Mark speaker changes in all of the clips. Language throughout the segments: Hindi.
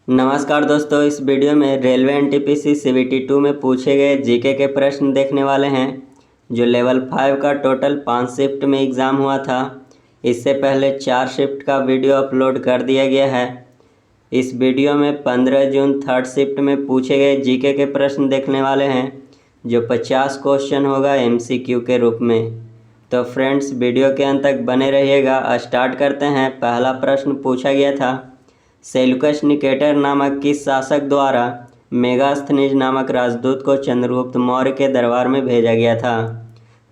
Speaker 1: नमस्कार दोस्तों, इस वीडियो में रेलवे एनटीपीसी सीबीटी 2 में पूछे गए जीके के प्रश्न देखने वाले हैं। जो लेवल 5 का टोटल 5 शिफ्ट में एग्ज़ाम हुआ था, इससे पहले 4 शिफ्ट का वीडियो अपलोड कर दिया गया है। इस वीडियो में 15 जून 3rd शिफ्ट में पूछे गए जीके के प्रश्न देखने वाले हैं, जो 50 क्वेश्चन होगा MCQ के रूप में। तो फ्रेंड्स, वीडियो के अंत तक बने रहिएगा। स्टार्ट करते हैं। पहला प्रश्न पूछा गया था, सेल्यूकस निकेटर नामक किस शासक द्वारा मेगास्थनीज नामक राजदूत को चंद्रगुप्त मौर्य के दरबार में भेजा गया था?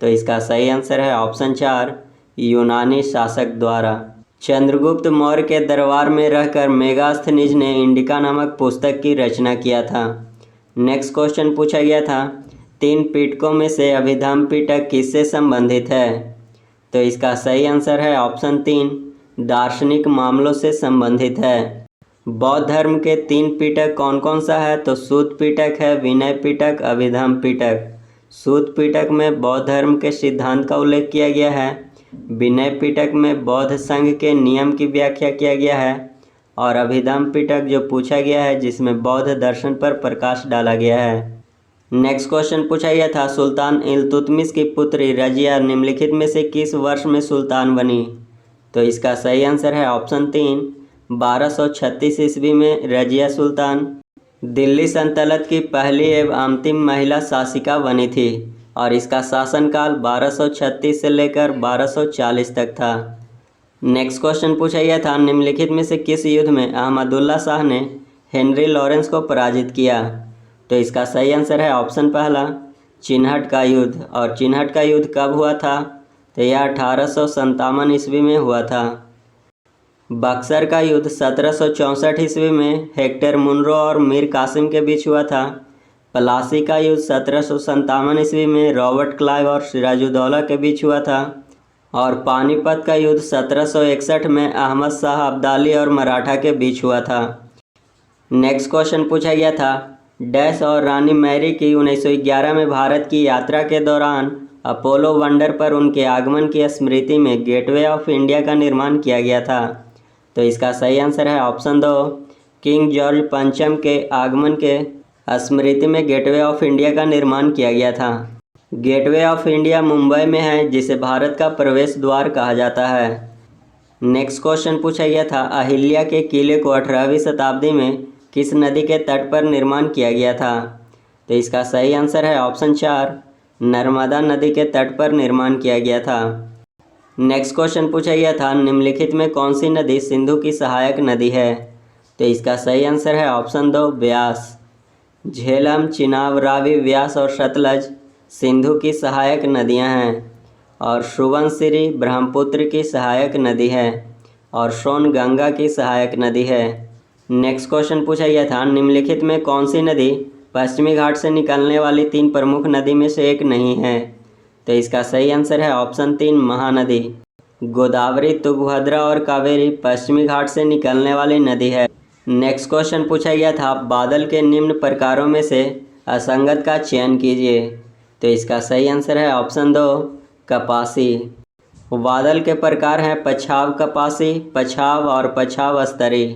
Speaker 1: तो इसका सही आंसर है ऑप्शन 4, यूनानी शासक द्वारा। चंद्रगुप्त मौर्य के दरबार में रहकर मेगास्थनीज ने इंडिका नामक पुस्तक की रचना किया था। नेक्स्ट क्वेश्चन पूछा गया था, 3 पिटकों में से अभिधम्म पिटक किससे संबंधित है? तो इसका सही आंसर है ऑप्शन 3, दार्शनिक मामलों से संबंधित है। बौद्ध धर्म के 3 पिटक कौन कौन सा है? तो सूत पिटक है, विनय पिटक, अभिधम्म पिटक। सूत पिटक में बौद्ध धर्म के सिद्धांत का उल्लेख किया गया है। विनय पिटक में बौद्ध संघ के नियम की व्याख्या किया गया है। और अभिधम्म पिटक जो पूछा गया है, जिसमें बौद्ध दर्शन पर प्रकाश डाला गया है। नेक्स्ट क्वेश्चन पूछा गया था, सुल्तान इल्तुतमिश की पुत्री रजिया निम्नलिखित में से किस वर्ष में सुल्तान बनी? तो इसका सही आंसर है ऑप्शन 3, 1236 ईस्वी में रजिया सुल्तान दिल्ली सल्तनत की पहली एवं अंतिम महिला शासिका बनी थी और इसका शासनकाल 1236 से लेकर 1240 तक था। नेक्स्ट क्वेश्चन पूछा गया था, निम्नलिखित में से किस युद्ध में अहमदुल्ला शाह ने हेनरी लॉरेंस को पराजित किया? तो इसका सही आंसर है ऑप्शन पहला, चिन्हट का युद्ध। और चिन्हट का युद्ध कब हुआ था? तो यह 1857 ईस्वी में हुआ था। बक्सर का युद्ध 1764 ईस्वी में हेक्टर मुनरो और मीर कासिम के बीच हुआ था। प्लासी का युद्ध 1757 ईस्वी में रॉबर्ट क्लाइव और सिराजुद्दौला के बीच हुआ था। और पानीपत का युद्ध 1761 में अहमद शाह अब्दाली और मराठा के बीच हुआ था। नेक्स्ट क्वेश्चन पूछा गया था, डैश और रानी मैरी की 1911 में भारत की यात्रा के दौरान अपोलो वंडर पर उनके आगमन की स्मृति में गेटवे ऑफ इंडिया का निर्माण किया गया था। तो इसका सही आंसर है ऑप्शन 2, किंग जॉर्ज पंचम के आगमन के स्मृति में गेटवे ऑफ इंडिया का निर्माण किया गया था। गेटवे ऑफ इंडिया मुंबई में है, जिसे भारत का प्रवेश द्वार कहा जाता है। नेक्स्ट क्वेश्चन पूछा गया था, अहिल्या के किले को 18वीं शताब्दी में किस नदी के तट पर निर्माण किया गया था? तो इसका सही आंसर है ऑप्शन 4, नर्मदा नदी के तट पर निर्माण किया गया था। नेक्स्ट क्वेश्चन पूछा गया था, निम्नलिखित में कौन सी नदी सिंधु की सहायक नदी है? तो इसका सही आंसर है ऑप्शन 2, ब्यास। झेलम, चिनाब, रावी, व्यास और सतलज सिंधु की सहायक नदियां हैं। और सुबनसिरी ब्रह्मपुत्र की सहायक नदी है और सोन गंगा की सहायक नदी है। नेक्स्ट क्वेश्चन पूछा गया था, निम्नलिखित में कौन सी नदी पश्चिमी घाट से निकलने वाली 3 प्रमुख नदी में से एक नहीं है? तो इसका सही आंसर है ऑप्शन 3, महानदी। गोदावरी, तुंगभद्रा और कावेरी पश्चिमी घाट से निकलने वाली नदी है। नेक्स्ट क्वेश्चन पूछा गया था, बादल के निम्न प्रकारों में से असंगत का चयन कीजिए। तो इसका सही आंसर है ऑप्शन 2, कपासी। बादल के प्रकार हैं पछाव कपासी, पछाव और पछाव स्तरी।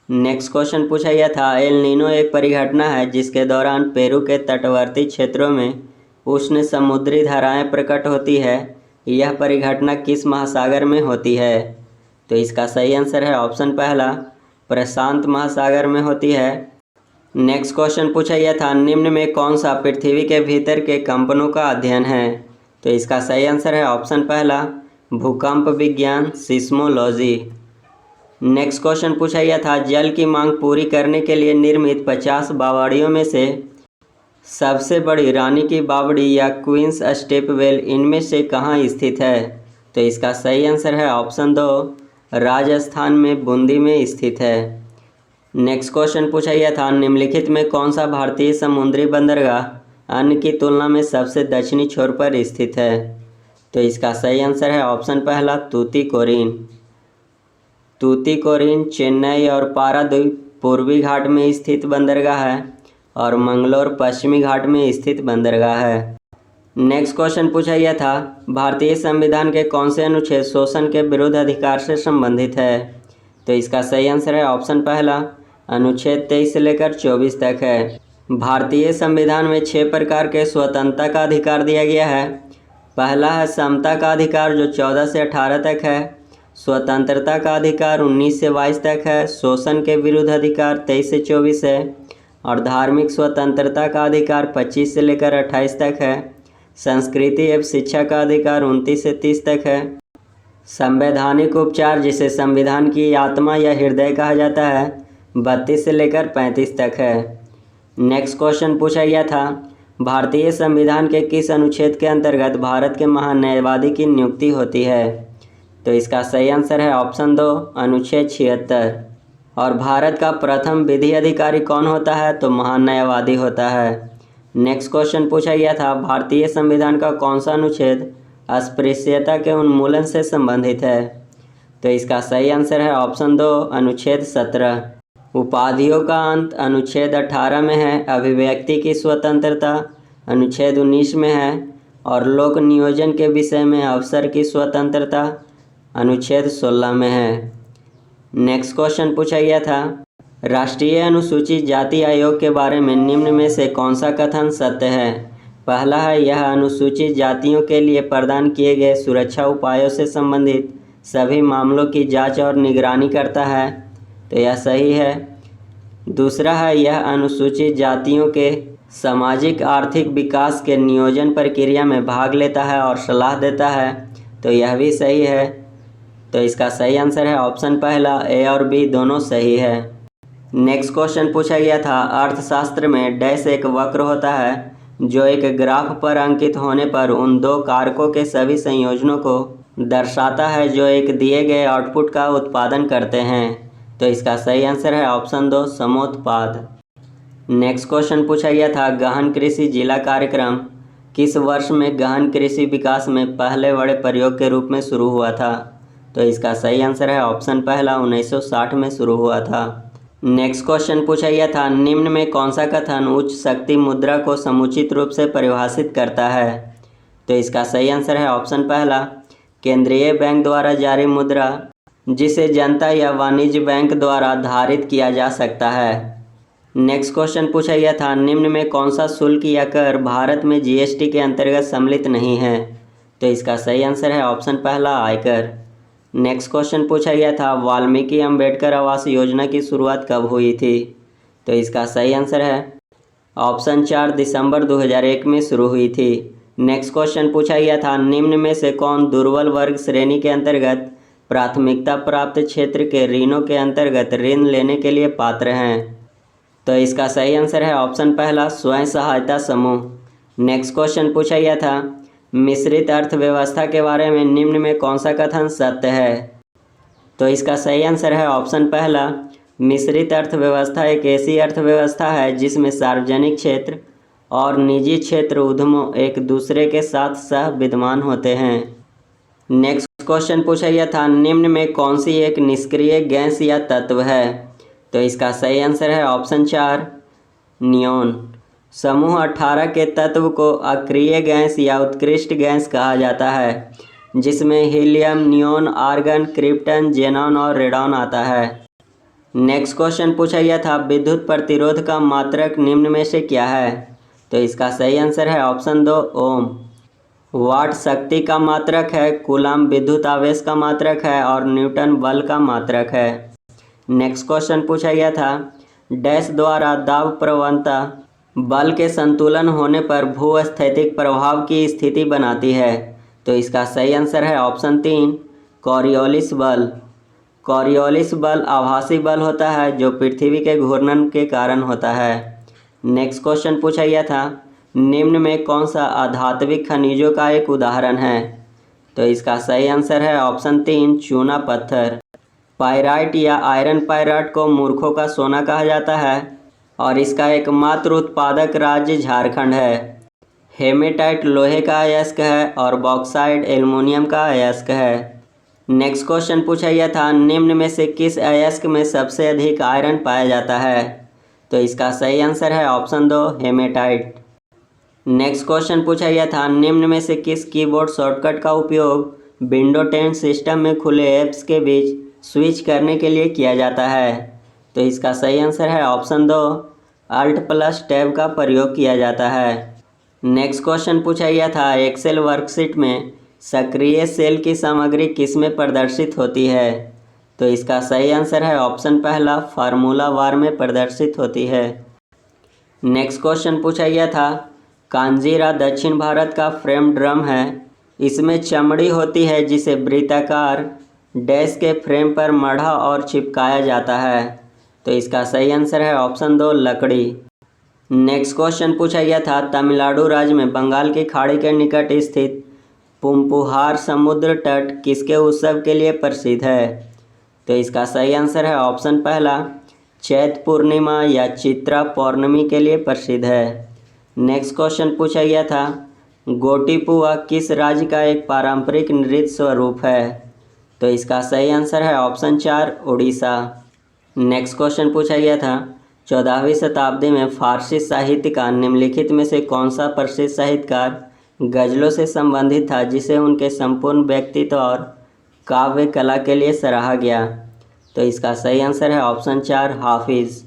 Speaker 1: नेक्स्ट क्वेश्चन पूछा गया था, एल नीनो एक परिघटना है जिसके दौरान पेरू के तटवर्ती क्षेत्रों में उष्ण समुद्री धाराएं प्रकट होती है। यह परिघटना किस महासागर में होती है? तो इसका सही आंसर है ऑप्शन पहला, प्रशांत महासागर में होती है। नेक्स्ट क्वेश्चन पूछा गया था, निम्न में कौन सा पृथ्वी के भीतर के कंपनों का अध्ययन है? तो इसका सही आंसर है ऑप्शन पहला, भूकंप विज्ञान, सिस्मोलॉजी। नेक्स्ट क्वेश्चन पूछा गया था, जल की मांग पूरी करने के लिए निर्मित 50 बावड़ियों में से सबसे बड़ी रानी की बावड़ी या क्वींस स्टेपवेल इनमें से कहाँ स्थित है? तो इसका सही आंसर है ऑप्शन 2, राजस्थान में बूंदी में स्थित है। नेक्स्ट क्वेश्चन पूछा गया था, निम्नलिखित में कौन सा भारतीय समुद्री बंदरगाह अन्य की तुलना में सबसे दक्षिणी छोर पर स्थित है? तो इसका सही आंसर है ऑप्शन पहला, तूतीकोरिन। तूतीकोरिन चेन्नई और पारादीप पूर्वी घाट में स्थित बंदरगाह है और मंगलोर पश्चिमी घाट में स्थित बंदरगाह है। नेक्स्ट क्वेश्चन पूछा गया था, भारतीय संविधान के कौन से अनुच्छेद शोषण के विरुद्ध अधिकार से संबंधित है? तो इसका सही आंसर है ऑप्शन पहला, अनुच्छेद 23 से लेकर 24 तक है। भारतीय संविधान में 6 प्रकार के स्वतंत्रता का अधिकार दिया गया है। पहला है समता का अधिकार जो 14 से 18 तक है। स्वतंत्रता का अधिकार 19 से 22 तक है। शोषण के विरुद्ध अधिकार 23 से 24 है। और धार्मिक स्वतंत्रता का अधिकार 25 से लेकर 28 तक है। संस्कृति एवं शिक्षा का अधिकार 29 से 30 तक है। संवैधानिक उपचार जिसे संविधान की आत्मा या हृदय कहा जाता है 32 से लेकर 35 तक है। नेक्स्ट क्वेश्चन पूछा गया था, भारतीय संविधान के किस अनुच्छेद के अंतर्गत भारत के महान्यायवादी की नियुक्ति होती है? तो इसका सही आंसर है ऑप्शन 2 अनुच्छेद 76। और भारत का प्रथम विधि अधिकारी कौन होता है? तो महान्यायवादी होता है। नेक्स्ट क्वेश्चन पूछा गया था, भारतीय संविधान का कौन सा अनुच्छेद अस्पृश्यता के उन्मूलन से संबंधित है? तो इसका सही आंसर है ऑप्शन 2 अनुच्छेद 17। उपाधियों का अंत अनुच्छेद 18 में है। अभिव्यक्ति की स्वतंत्रता अनुच्छेद 19 में है। और लोक नियोजन के विषय में अवसर की स्वतंत्रता अनुच्छेद 16 में है। नेक्स्ट क्वेश्चन पूछा गया था, राष्ट्रीय अनुसूचित जाति आयोग के बारे में निम्न में से कौन सा कथन सत्य है? पहला है, यह अनुसूचित जातियों के लिए प्रदान किए गए सुरक्षा उपायों से संबंधित सभी मामलों की जांच और निगरानी करता है। तो यह सही है। दूसरा है, यह अनुसूचित जातियों के सामाजिक आर्थिक विकास के नियोजन प्रक्रिया में भाग लेता है और सलाह देता है। तो यह भी सही है। तो इसका सही आंसर है ऑप्शन पहला, ए और बी दोनों सही है। नेक्स्ट क्वेश्चन पूछा गया था, अर्थशास्त्र में डैश एक वक्र होता है जो एक ग्राफ पर अंकित होने पर उन दो कारकों के सभी संयोजनों को दर्शाता है जो एक दिए गए आउटपुट का उत्पादन करते हैं। तो इसका सही आंसर है ऑप्शन 2 समोत्पाद। नेक्स्ट क्वेश्चन पूछा गया था, गहन कृषि जिला कार्यक्रम किस वर्ष में गहन कृषि विकास में पहले बड़े प्रयोग के रूप में शुरू हुआ था? तो इसका सही आंसर है ऑप्शन पहला 1960 में शुरू हुआ था। नेक्स्ट क्वेश्चन पूछा गया था, निम्न में कौन सा कथन उच्च शक्ति मुद्रा को समुचित रूप से परिभाषित करता है? तो इसका सही आंसर है ऑप्शन पहला, केंद्रीय बैंक द्वारा जारी मुद्रा जिसे जनता या वाणिज्य बैंक द्वारा धारित किया जा सकता है। नेक्स्ट क्वेश्चन पूछा गया था, निम्न में कौन सा शुल्क या कर भारत में जीएसटी के अंतर्गत सम्मिलित नहीं है? तो इसका सही आंसर है ऑप्शन पहला आयकर। नेक्स्ट क्वेश्चन पूछा गया था, वाल्मीकि अंबेडकर आवास योजना की शुरुआत कब हुई थी? तो इसका सही आंसर है ऑप्शन 4 दिसंबर 2001 में शुरू हुई थी। नेक्स्ट क्वेश्चन पूछा गया था, निम्न में से कौन दुर्बल वर्ग श्रेणी के अंतर्गत प्राथमिकता प्राप्त क्षेत्र के ऋणों के अंतर्गत ऋण लेने के लिए पात्र हैं? तो इसका सही आंसर है ऑप्शन पहला स्वयं सहायता समूह। नेक्स्ट क्वेश्चन पूछा गया था, मिश्रित अर्थव्यवस्था के बारे में निम्न में कौन सा कथन सत्य है? तो इसका सही आंसर है ऑप्शन पहला, मिश्रित अर्थव्यवस्था एक ऐसी अर्थव्यवस्था है जिसमें सार्वजनिक क्षेत्र और निजी क्षेत्र उद्यमों एक दूसरे के साथ सह विद्यमान होते हैं। नेक्स्ट क्वेश्चन पूछा गया था, निम्न में कौन सी एक निष्क्रिय गैस या तत्व है? तो इसका सही आंसर है ऑप्शन 4 नियोन। समूह 18 के तत्व को अक्रिय गैस या उत्कृष्ट गैस कहा जाता है जिसमें helium, neon, argon, krypton, xenon और रेडॉन आता है। नेक्स्ट क्वेश्चन पूछा गया था, विद्युत प्रतिरोध का मात्रक निम्न में से क्या है? तो इसका सही आंसर है ऑप्शन 2 ओम। वाट शक्ति का मात्रक है, कूलम विद्युत आवेश का मात्रक है और न्यूटन बल का मात्रक है। नेक्स्ट क्वेश्चन पूछा गया था, डैश द्वारा दाब प्रवणता बल के संतुलन होने पर भूस्थैतिक प्रभाव की स्थिति बनाती है? तो इसका सही आंसर है ऑप्शन 3 कॉरियोलिस बल। कॉरियोलिस बल आभासी बल होता है जो पृथ्वी के घूर्णन के कारण होता है। नेक्स्ट क्वेश्चन पूछा गया था, निम्न में कौन सा अधात्विक खनिजों का एक उदाहरण है? तो इसका सही आंसर है ऑप्शन 3 चूना पत्थर। पाइराइट या आयरन पाइराइट को मूर्खों का सोना कहा जाता है और इसका एकमात्र उत्पादक राज्य झारखंड है। हेमेटाइट लोहे का अयस्क है और बॉक्साइट एल्युमिनियम का अयस्क है। नेक्स्ट क्वेश्चन पूछा गया था, निम्न में से किस अयस्क में सबसे अधिक आयरन पाया जाता है? तो इसका सही आंसर है ऑप्शन 2 हेमेटाइट। नेक्स्ट क्वेश्चन पूछा गया था, निम्न में से किस कीबोर्ड शॉर्टकट का उपयोग विंडो 10 सिस्टम में खुले ऐप्स के बीच स्विच करने के लिए किया जाता है? तो इसका सही आंसर है ऑप्शन 2, अल्ट प्लस टैब का प्रयोग किया जाता है। नेक्स्ट क्वेश्चन पूछा गया था, एक्सेल वर्कशीट में सक्रिय सेल की सामग्री किस में प्रदर्शित होती है? तो इसका सही आंसर है ऑप्शन पहला, फार्मूला बार में प्रदर्शित होती है। नेक्स्ट क्वेश्चन पूछा गया था, कांजीरा दक्षिण भारत का फ्रेम ड्रम है। इसमें चमड़ी होती है जिसे वृत्ताकार डैश के फ्रेम पर मढ़ा और चिपकाया जाता है। तो इसका सही आंसर है ऑप्शन 2, लकड़ी। नेक्स्ट क्वेश्चन पूछा गया था, तमिलनाडु राज्य में बंगाल की खाड़ी के निकट स्थित पुम्पुहार समुद्र तट किसके उत्सव के लिए प्रसिद्ध है? तो इसका सही आंसर है ऑप्शन पहला, चैत्र पूर्णिमा या चित्रा पौर्णमी के लिए प्रसिद्ध है। नेक्स्ट क्वेश्चन पूछा गया था, गोटीपुआ किस राज्य का एक पारंपरिक नृत्य स्वरूप है? तो इसका सही आंसर है ऑप्शन 4, उड़ीसा। नेक्स्ट क्वेश्चन पूछा गया था, 14वीं शताब्दी में फारसी साहित्य का निम्नलिखित में से कौन सा प्रसिद्ध साहित्यकार गज़लों से संबंधित था जिसे उनके संपूर्ण व्यक्तित्व और काव्य कला के लिए सराहा गया? तो इसका सही आंसर है ऑप्शन 4, हाफिज।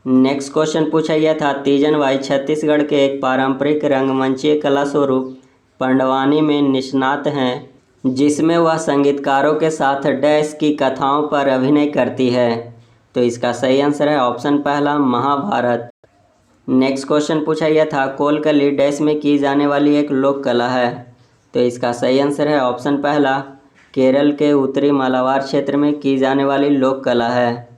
Speaker 1: नेक्स्ट क्वेश्चन पूछा गया था, तीजन बाई छत्तीसगढ़ के एक पारंपरिक रंगमंचीय कला स्वरूप पंडवानी में निष्णात हैं जिसमें वह संगीतकारों के साथ डैश की कथाओं पर अभिनय करती है। तो इसका सही आंसर है ऑप्शन पहला, महाभारत। नेक्स्ट क्वेश्चन पूछा गया था, कोलकली डैश में की जाने वाली एक लोक कला है। तो इसका सही आंसर है ऑप्शन पहला, केरल के उत्तरी मालाबार क्षेत्र में की जाने वाली लोक कला है।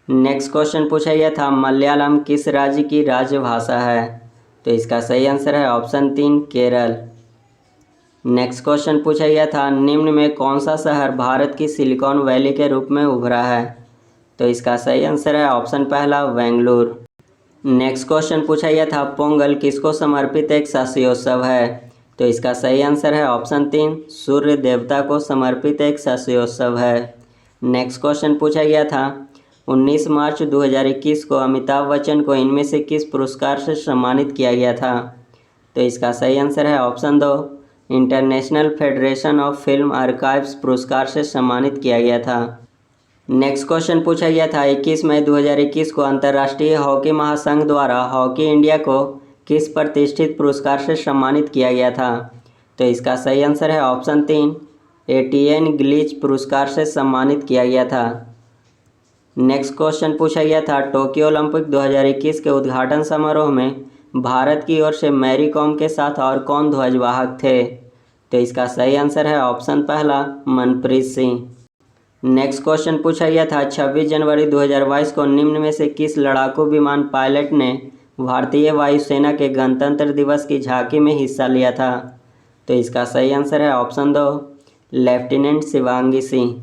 Speaker 1: नेक्स्ट क्वेश्चन पूछा गया था, मलयालम किस राज्य की राजभाषा है? तो इसका सही आंसर है ऑप्शन 3, केरल। नेक्स्ट क्वेश्चन पूछा गया था, निम्न में कौन सा शहर भारत की सिलिकॉन वैली के रूप में उभरा है? तो इसका सही आंसर है ऑप्शन पहला, बेंगलुरु। नेक्स्ट क्वेश्चन पूछा गया था, पोंगल किसको समर्पित एक शास्त्रोत्सव है? तो इसका सही आंसर है ऑप्शन 3, सूर्य देवता को समर्पित एक शास्त्रोत्सव है। नेक्स्ट क्वेश्चन पूछा गया था, 19 मार्च 2021 को अमिताभ बच्चन को इनमें से किस पुरस्कार से सम्मानित किया गया था? तो इसका सही आंसर है option 2, international federation of film archives पुरस्कार से सम्मानित किया गया था। नेक्स्ट क्वेश्चन पूछा गया था, 21 मई 2021 को अंतर्राष्ट्रीय हॉकी महासंघ द्वारा हॉकी इंडिया को किस प्रतिष्ठित पुरस्कार से सम्मानित किया गया था? तो इसका सही आंसर है ऑप्शन 3, एटीएन ग्लिच पुरस्कार से सम्मानित किया गया था। नेक्स्ट क्वेश्चन पूछा गया था, टोक्यो ओलंपिक 2021 के उद्घाटन समारोह में भारत की ओर से मैरी कॉम के साथ और कौन ध्वजवाहक थे? तो इसका सही आंसर है ऑप्शन पहला, मनप्रीत सिंह। नेक्स्ट क्वेश्चन पूछा गया था, 26 जनवरी 2022 को निम्न में से किस लड़ाकू विमान पायलट ने भारतीय वायुसेना के गणतंत्र दिवस की झांकी में हिस्सा लिया था? तो इसका सही आंसर है option 2, lieutenant Shivangi Singh.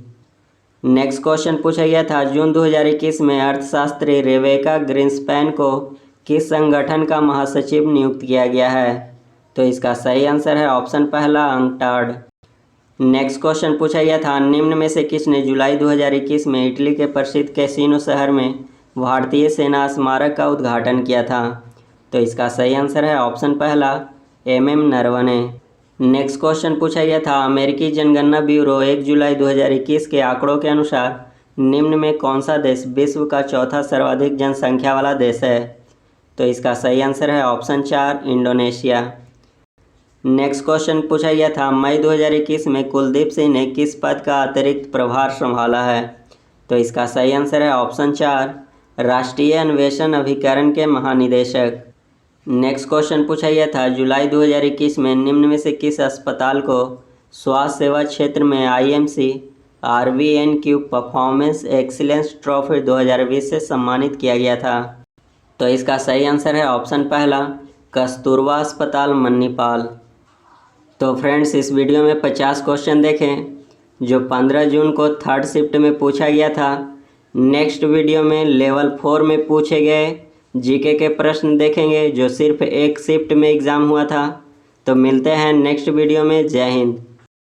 Speaker 1: Next question पूछा गया था, जून 2021 में अर्थशास्त्री रेबेका ग्रीन्सपैन को किस संगठन का महासचिव नियुक्त किया गया है? तो इसका सही आंसर है ऑप्शन पहला, अंकटाड। नेक्स्ट क्वेश्चन पूछा गया था, निम्न में से किसने जुलाई 2021 में इटली के प्रसिद्ध कैसीनो शहर में भारतीय सेना स्मारक का उद्घाटन किया था? तो इसका सही आंसर है ऑप्शन पहला, MM नरवणे। नेक्स्ट क्वेश्चन पूछा गया था, अमेरिकी जनगणना ब्यूरो 1 जुलाई 2021 के आंकड़ों के अनुसार निम्न में कौन सा देश विश्व का चौथा सर्वाधिक जनसंख्या वाला देश है? तो इसका सही आंसर है ऑप्शन 4, इंडोनेशिया। नेक्स्ट क्वेश्चन पूछा गया था, मई 2021 में कुलदीप सिंह ने किस पद का अतिरिक्त प्रभार संभाला है? तो इसका सही आंसर है ऑप्शन 4, राष्ट्रीय अन्वेषण अभिकरण के महानिदेशक। नेक्स्ट क्वेश्चन पूछा गया था, जुलाई 2021 में निम्न में से किस अस्पताल को स्वास्थ्य सेवा क्षेत्र में IMC RVNQ performance excellence trophy 2020 से सम्मानित किया गया था? तो इसका सही आंसर है ऑप्शन पहला, कस्तूरबा अस्पताल मन्नीपाल। तो फ्रेंड्स, इस वीडियो में 50 क्वेश्चन देखें जो 15 जून को थर्ड शिफ्ट में पूछा गया था। नेक्स्ट वीडियो में लेवल 4 में पूछे गए जीके के प्रश्न देखेंगे जो सिर्फ एक शिफ्ट में एग्ज़ाम हुआ था। तो मिलते हैं नेक्स्ट वीडियो में। जय हिंद।